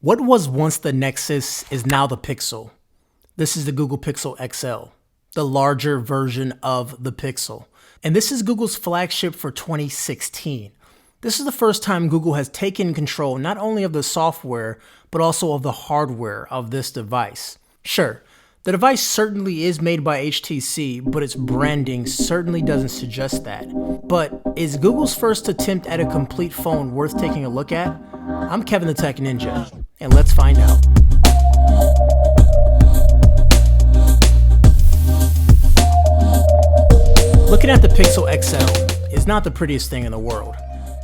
What was once the Nexus is now the Pixel. This is the Google Pixel XL, the larger version of the Pixel. And this is Google's flagship for 2016. This is the first time Google has taken control not only of the software, but also of the hardware of this device. Sure, the device certainly is made by HTC, but its branding certainly doesn't suggest that. But is Google's first attempt at a complete phone worth taking a look at? I'm Kevin the Tech Ninja, and let's find out. Looking at the Pixel XL is not the prettiest thing in the world.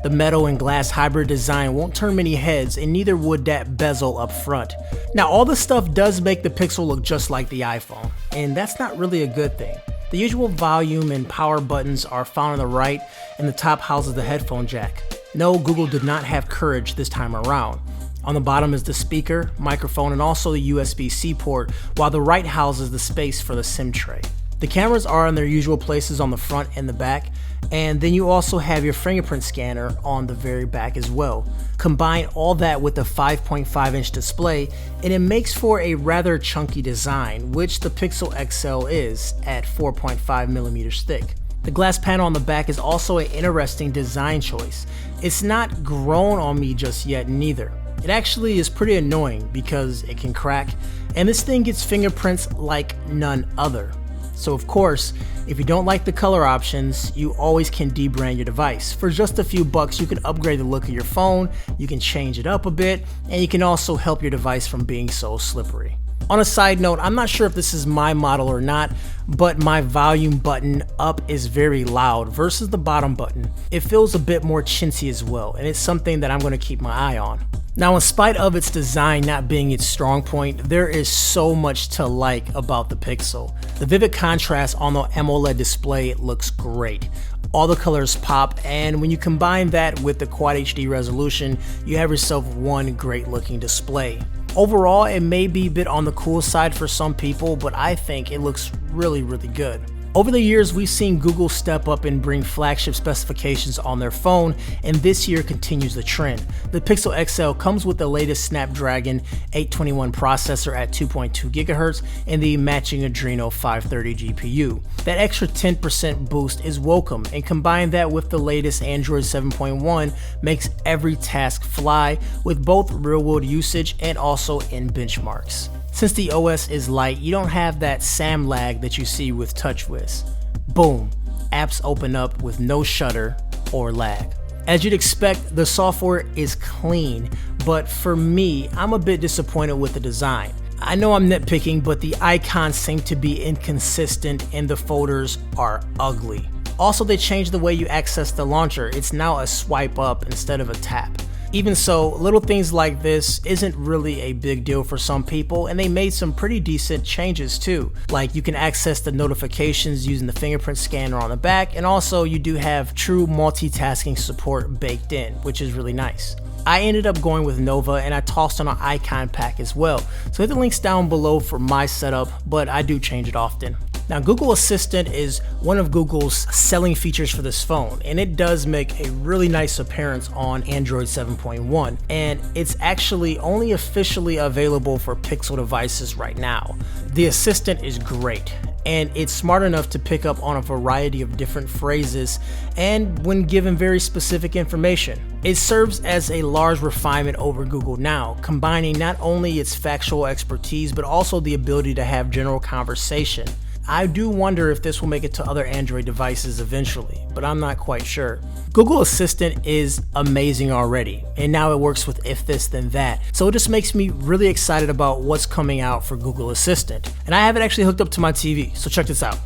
The metal and glass hybrid design won't turn many heads, and neither would that bezel up front. Now, all this stuff does make the Pixel look just like the iPhone, and that's not really a good thing. The usual volume and power buttons are found on the right, and the top houses the headphone jack. No, Google did not have courage this time around. On the bottom is the speaker, microphone, and also the USB-C port, while the right houses the space for the SIM tray. The cameras are in their usual places on the front and the back, and then you also have your fingerprint scanner on the very back as well. Combine all that with a 5.5-inch display, and it makes for a rather chunky design, which the Pixel XL is at 4.5mm thick. The glass panel on the back is also an interesting design choice. It's not grown on me just yet neither. It actually is pretty annoying because it can crack, and this thing gets fingerprints like none other. So of course, if you don't like the color options, you always can debrand your device. For just a few bucks, you can upgrade the look of your phone, you can change it up a bit, and you can also help your device from being so slippery. On a side note, I'm not sure if this is my model or not, but my volume button up is very loud versus the bottom button. It feels a bit more chintzy as well, and it's something that I'm going to keep my eye on. Now, in spite of its design not being its strong point, there is so much to like about the Pixel. The vivid contrast on the AMOLED display looks great. All the colors pop, and when you combine that with the Quad HD resolution, you have yourself one great looking display. Overall, it may be a bit on the cool side for some people, but I think it looks really good. Over the years, we've seen Google step up and bring flagship specifications on their phone, and this year continues the trend. The Pixel XL comes with the latest Snapdragon 821 processor at 2.2 GHz and the matching Adreno 530 GPU. That extra 10% boost is welcome, and combine that with the latest Android 7.1 makes every task fly with both real-world usage and also in benchmarks. Since the OS is light, you don't have that SAM lag that you see with TouchWiz. Boom, apps open up with no shutter or lag. As you'd expect, the software is clean, but for me, I'm a bit disappointed with the design. I know I'm nitpicking, but the icons seem to be inconsistent and the folders are ugly. Also, they changed the way you access the launcher. It's now a swipe up instead of a tap. Even so, little things like this isn't really a big deal for some people, and they made some pretty decent changes too. Like you can access the notifications using the fingerprint scanner on the back, and also you do have true multitasking support baked in, which is really nice. I ended up going with Nova, and I tossed on an icon pack as well. So hit the links down below for my setup, but I do change it often. Now, Google Assistant is one of Google's selling features for this phone, and it does make a really nice appearance on Android 7.1, and it's actually only officially available for Pixel devices right now. The Assistant is great, and it's smart enough to pick up on a variety of different phrases and when given very specific information. It serves as a large refinement over Google Now, combining not only its factual expertise but also the ability to have general conversation. I do wonder if this will make it to other Android devices eventually, but I'm not quite sure. Google Assistant is amazing already, and now it works with if this then that, so it just makes me really excited about what's coming out for Google Assistant. And I have it actually hooked up to my TV, so check this out.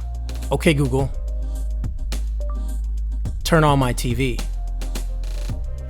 Okay Google, turn on my TV.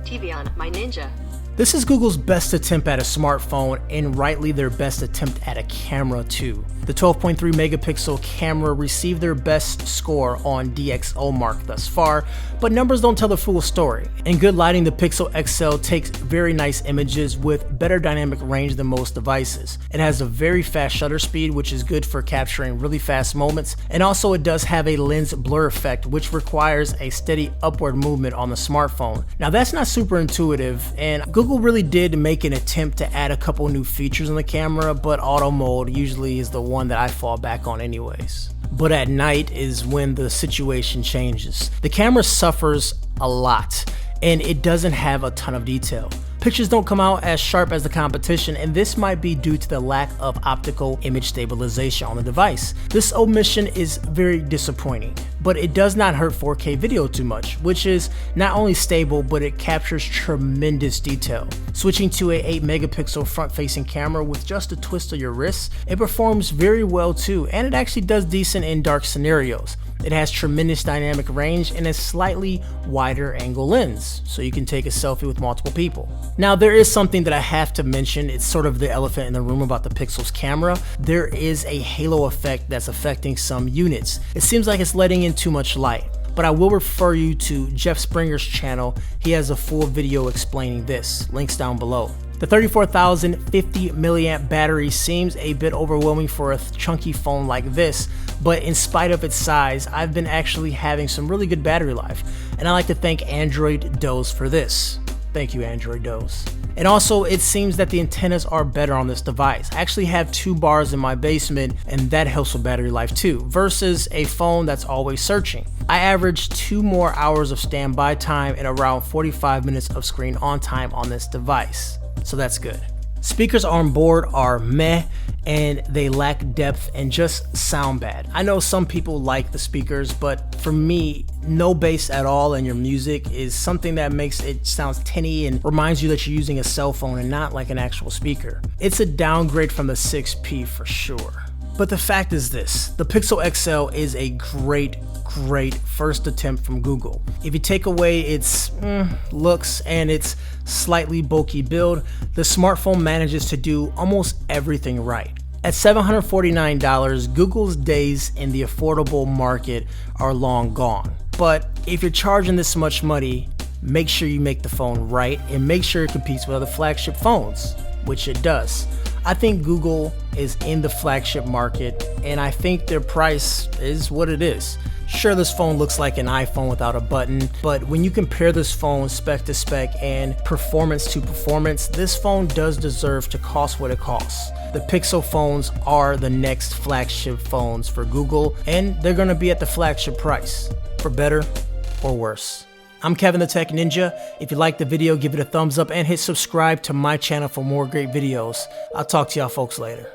TV on, my Ninja. This is Google's best attempt at a smartphone, and rightly their best attempt at a camera too. The 12.3 megapixel camera received their best score on DxOMark thus far, but numbers don't tell the full story. In good lighting, the Pixel XL takes very nice images with better dynamic range than most devices. It has a very fast shutter speed, which is good for capturing really fast moments, and also it does have a lens blur effect, which requires a steady upward movement on the smartphone. Now that's not super intuitive, and Google Google really did make an attempt to add a couple new features on the camera, but auto mode usually is the one that I fall back on anyways. But at night is when the situation changes. The camera suffers a lot, and it doesn't have a ton of detail. Pictures don't come out as sharp as the competition, and this might be due to the lack of optical image stabilization on the device. This omission is very disappointing, but it does not hurt 4K video too much, which is not only stable, but it captures tremendous detail. Switching to a 8 megapixel front-facing camera with just a twist of your wrist, it performs very well too, and it actually does decent in dark scenarios. It has tremendous dynamic range and a slightly wider angle lens, so you can take a selfie with multiple people. Now there is something that I have to mention. It's sort of the elephant in the room about the Pixel's camera. There is a halo effect that's affecting some units. It seems like it's letting in too much light, but I will refer you to Jeff Springer's channel. He has a full video explaining this, links down below. The 34,050 milliamp battery seems a bit overwhelming for a chunky phone like this, but in spite of its size, I've been actually having some really good battery life, and I like to thank Android Doze for this. Thank you, Android Doze. And also, it seems that the antennas are better on this device. I actually have 2 bars in my basement, and that helps with battery life too, versus a phone that's always searching. I average 2 more hours of standby time and around 45 minutes of screen on time on this device. So that's good. Speakers on board are meh, and they lack depth and just sound bad. I know some people like the speakers, but for me, no bass at all in your music is something that makes it sound tinny and reminds you that you're using a cell phone and not like an actual speaker. It's a downgrade from the 6P for sure. But the fact is this, the Pixel XL is a great first attempt from Google. If you take away its looks and its slightly bulky build, the smartphone manages to do almost everything right. At $749, Google's days in the affordable market are long gone. But if you're charging this much money, make sure you make the phone right and make sure it competes with other flagship phones, which it does. I think Google is in the flagship market, and I think their price is what it is. Sure, this phone looks like an iPhone without a button, but when you compare this phone spec to spec and performance to performance, this phone does deserve to cost what it costs. The Pixel phones are the next flagship phones for Google, and they're gonna be at the flagship price, for better or worse. I'm Kevin the Tech Ninja. If you liked the video, give it a thumbs up and hit subscribe to my channel for more great videos. I'll talk to y'all folks later.